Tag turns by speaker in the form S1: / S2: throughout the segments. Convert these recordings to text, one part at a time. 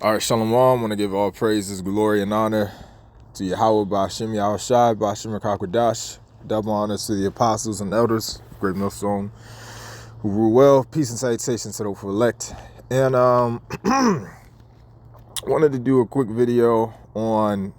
S1: All right, Shalom. I want to give all praises, glory, and honor to Yahweh Ba'Shem Yahushai, Ba'Shem Rakakwadash. Double honors to the apostles and elders, great millstone, who rule well. Peace and salutations to those who elect. And wanted to do a quick video on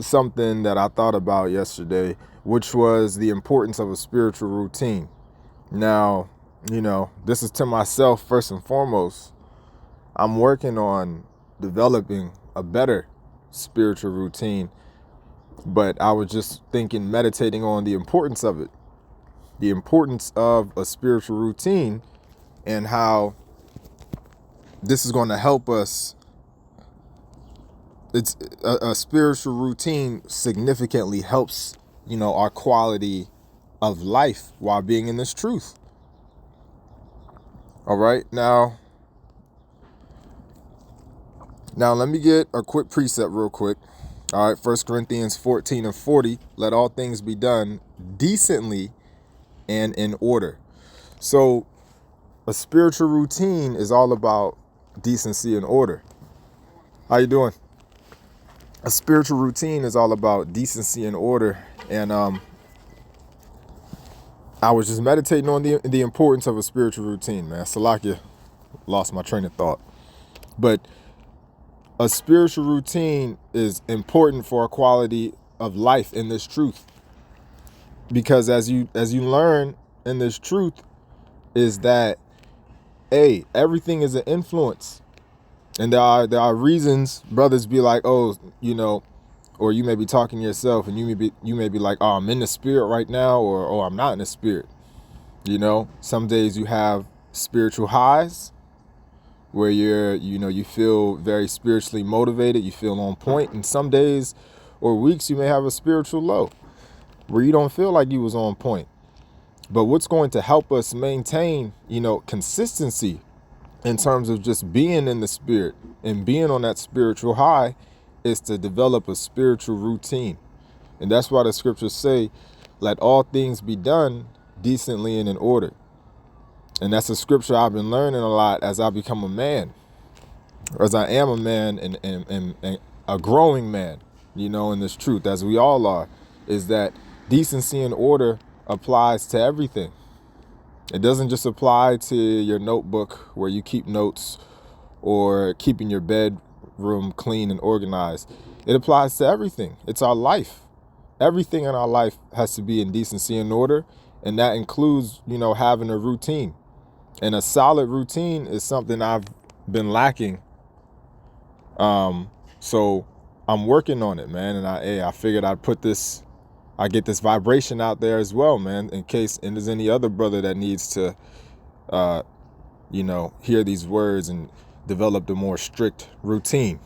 S1: something that I thought about yesterday, which was the importance of a spiritual routine. Now, this is to myself first and foremost. I'm working on developing a better spiritual routine, but I was just meditating on the importance of it, the importance of a spiritual routine, and how this is going to help us. It's a spiritual routine significantly helps, our quality of life while being in this truth. All right, Now, let me get a quick precept real quick. All right, 1 Corinthians 14 and 40, let all things be done decently and in order. So a spiritual routine is all about decency and order. How you doing? A spiritual routine is all about decency and order. And I was just meditating on the importance of a spiritual routine, man. Salakia, lost my train of thought. But a spiritual routine is important for a quality of life in this truth, because as you learn in this truth is that everything is an influence, and there are reasons brothers be like, or you may be talking to yourself and you may be like, oh, I'm in the spirit right now, or I'm not in the spirit. Some days you have spiritual highs where you feel very spiritually motivated, you feel on point, and some days or weeks you may have a spiritual low where you don't feel like you was on point. But what's going to help us maintain, consistency in terms of just being in the spirit and being on that spiritual high is to develop a spiritual routine. And that's why the scriptures say, let all things be done decently and in order. And that's a scripture I've been learning a lot as I become a man, as I am a man and a growing man, in this truth, as we all are, is that decency and order applies to everything. It doesn't just apply to your notebook where you keep notes or keeping your bedroom clean and organized. It applies to everything. It's our life. Everything in our life has to be in decency and order. And that includes, having a routine. And a solid routine is something I've been lacking. So I'm working on it, man. And I figured I get this vibration out there as well, man, in case there's any other brother that needs to, hear these words and develop the more strict routine.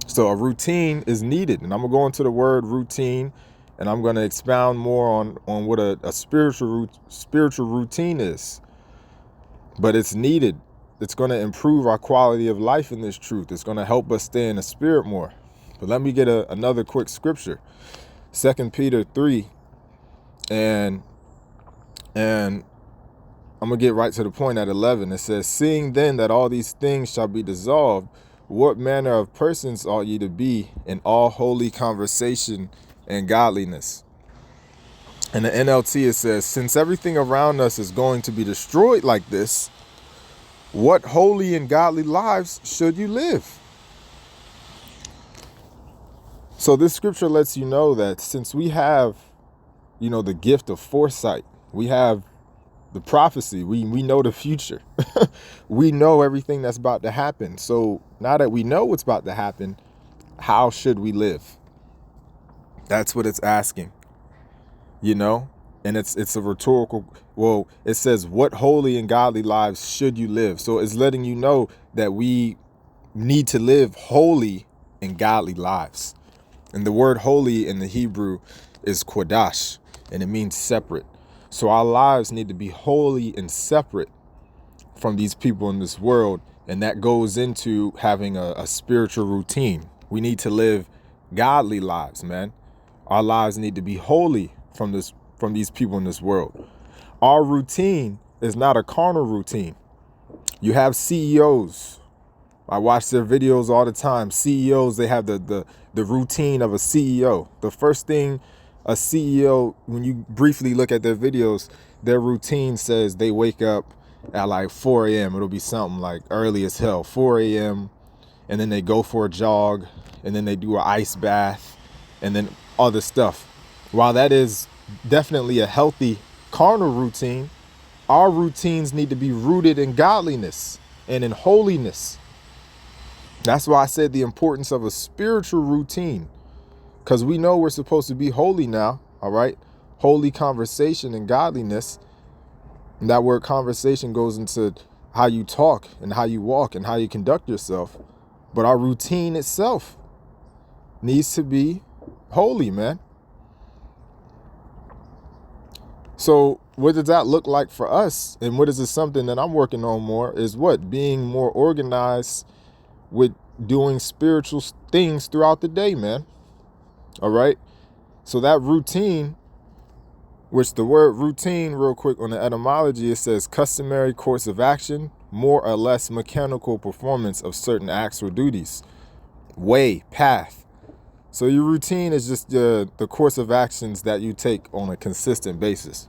S1: So a routine is needed. And I'm going to go into the word routine, and I'm going to expound more on what a spiritual routine is. But it's needed. It's going to improve our quality of life in this truth. It's going to help us stay in the spirit more. But let me get another quick scripture. 2 Peter 3. And I'm going to get right to the point at 11. It says, seeing then that all these things shall be dissolved, what manner of persons ought ye to be in all holy conversation and godliness? In the NLT, it says, since everything around us is going to be destroyed like this, what holy and godly lives should you live? So this scripture lets you know that since we have, the gift of foresight, we have the prophecy, we know the future. We know everything that's about to happen. So now that we know what's about to happen, how should we live? That's what it's asking. And it's a rhetorical, it says, what holy and godly lives should you live? So it's letting you know that we need to live holy and godly lives. And the word holy in the Hebrew is kodash, and it means separate. So our lives need to be holy and separate from these people in this world. And that goes into having a spiritual routine. We need to live godly lives, man. Our lives need to be holy from these people in this world. Our routine is not a carnal routine. You have CEOs, I watch their videos all the time. CEOs, they have the routine of a CEO. The first thing a CEO, when you briefly look at their videos, their routine says they wake up at like 4 a.m. It'll be something like early as hell, 4 a.m. And then they go for a jog, and then they do an ice bath, and then other stuff. While that is definitely a healthy carnal routine, our routines need to be rooted in godliness and in holiness. That's why I said the importance of a spiritual routine, because we know we're supposed to be holy now, all right? Holy conversation and godliness. And that word conversation goes into how you talk and how you walk and how you conduct yourself. But our routine itself needs to be holy, man. So what does that look like for us? And what is it something that I'm working on more is what? Being more organized with doing spiritual things throughout the day, man. All right. So that routine, which the word routine, real quick on the etymology, it says customary course of action, more or less mechanical performance of certain acts or duties. Way, path. So your routine is just the course of actions that you take on a consistent basis.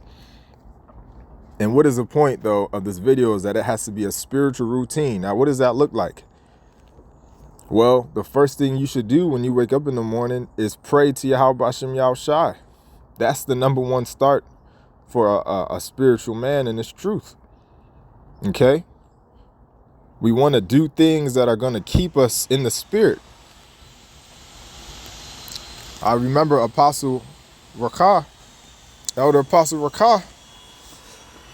S1: And what is the point, though, of this video is that it has to be a spiritual routine. Now, what does that look like? Well, the first thing you should do when you wake up in the morning is pray to Yahweh Hashem Yahushai. That's the number one start for a spiritual man in this truth. Okay? We want to do things that are going to keep us in the spirit. I remember Apostle Rakah, Elder Apostle Rakah,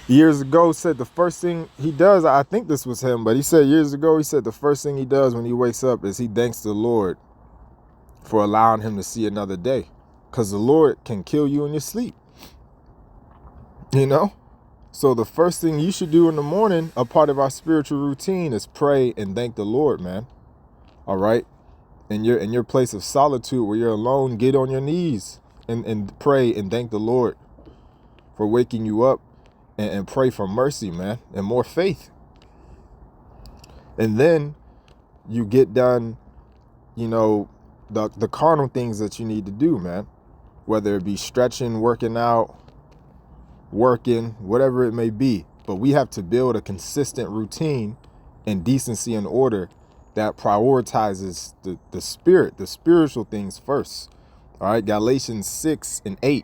S1: years ago said the first thing he does, I think this was him, but he said years ago, he said the first thing he does when he wakes up is he thanks the Lord for allowing him to see another day. Because the Lord can kill you in your sleep. You know? So the first thing you should do in the morning, a part of our spiritual routine, is pray and thank the Lord, man. All right? In your place of solitude where you're alone, get on your knees and pray and thank the Lord for waking you up. And pray for mercy, man, and more faith. And then you get done, you know, the carnal things that you need to do, man. Whether it be stretching, working out, working, whatever it may be. But we have to build a consistent routine and decency and order that prioritizes the spirit, the spiritual things first. All right, Galatians 6:8.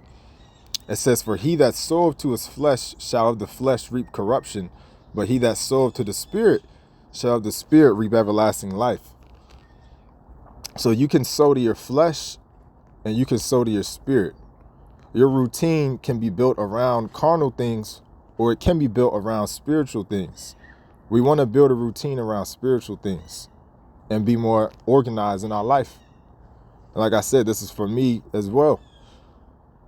S1: It says, for he that soweth to his flesh shall of the flesh reap corruption, but he that soweth to the spirit shall of the spirit reap everlasting life. So you can sow to your flesh and you can sow to your spirit. Your routine can be built around carnal things, or it can be built around spiritual things. We want to build a routine around spiritual things and be more organized in our life. Like I said, this is for me as well,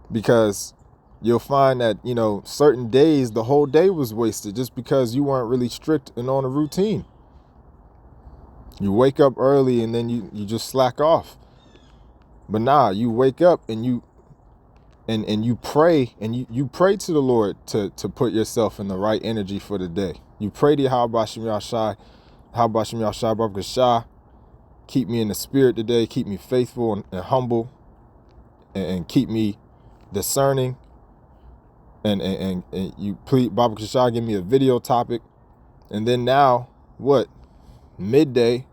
S1: because you'll find that, you know, certain days, the whole day was wasted just because you weren't really strict and on a routine. You wake up early and then you just slack off. But nah, you wake up and you pray and you pray to the Lord to put yourself in the right energy for the day. You pray to Yahweh Hashem Yahushai, Yahweh Hashem Yahushai Baruch Shah. Keep me in the spirit today, keep me faithful and humble, and keep me discerning. And you please, Baruch Shah, give me a video topic. And then now, what? Midday,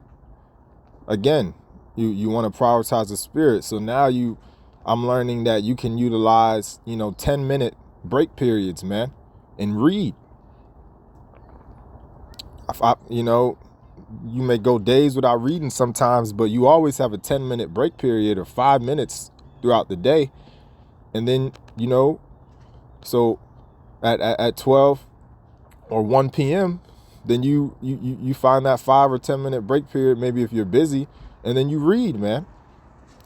S1: again, you want to prioritize the spirit. So now I'm learning that you can utilize, 10-minute break periods, man, and read. You may go days without reading sometimes, but you always have a 10-minute break period or 5 minutes throughout the day. And then, so at 12 or 1 p.m., then you find that 5 or 10-minute break period, maybe if you're busy, and then you read, man.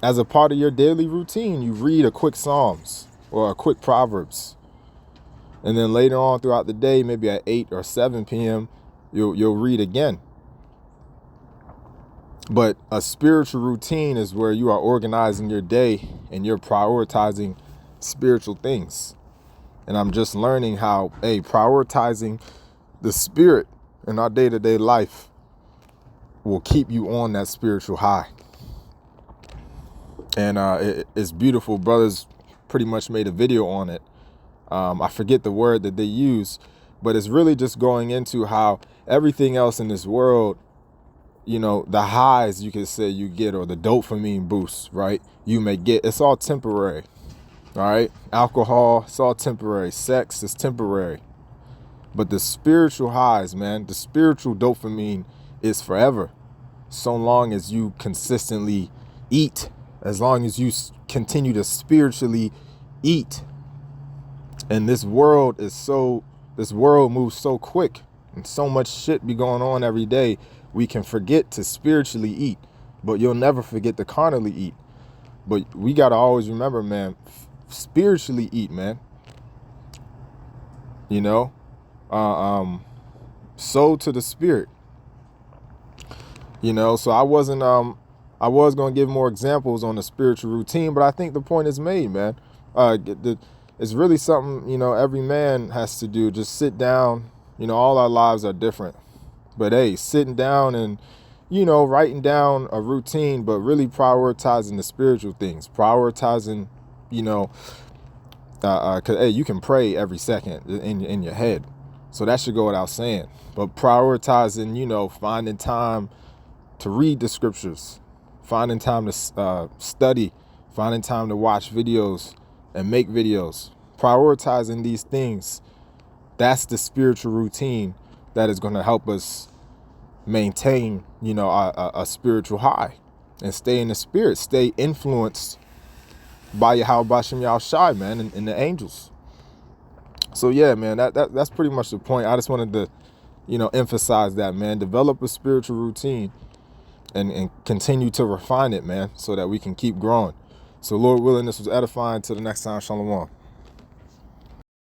S1: As a part of your daily routine, you read a quick Psalms or a quick Proverbs. And then later on throughout the day, maybe at 8 or 7 p.m., you'll read again. But a spiritual routine is where you are organizing your day and you're prioritizing spiritual things. And I'm just learning how, prioritizing the spirit in our day-to-day life will keep you on that spiritual high. And it's beautiful. Brothers pretty much made a video on it. I forget the word that they use, but it's really just going into how everything else in this world, you know, the highs you could say you get, or the dopamine boosts, right? You may get, it's all temporary, all right? Alcohol, it's all temporary. Sex is temporary. But the spiritual highs, man, the spiritual dopamine is forever. So long as you consistently eat, as long as you continue to spiritually eat. And this world moves so quick, and so much shit be going on every day. We can forget to spiritually eat, but you'll never forget to carnally eat. But we got to always remember, man, spiritually eat, man. You know, sow to the spirit. You know, so I was going to give more examples on the spiritual routine, but I think the point is made, man. It's really something, you know, every man has to do. Just sit down. You know, all our lives are different. But hey, sitting down and, you know, writing down a routine, but really prioritizing the spiritual things. Prioritizing, you know, because, hey, you can pray every second in your head. So that should go without saying. But prioritizing, you know, finding time to read the scriptures, finding time to study, finding time to watch videos and make videos, prioritizing these things. That's the spiritual routine that is going to help us maintain, you know, a spiritual high and stay in the spirit, stay influenced by Yahweh Shem Shai, man, and the angels. So yeah, man, that's pretty much the point. I just wanted to, you know, emphasize that, man. Develop a spiritual routine and continue to refine it, man, so that we can keep growing. So Lord willing, this was edifying. Till the next time, Shalom.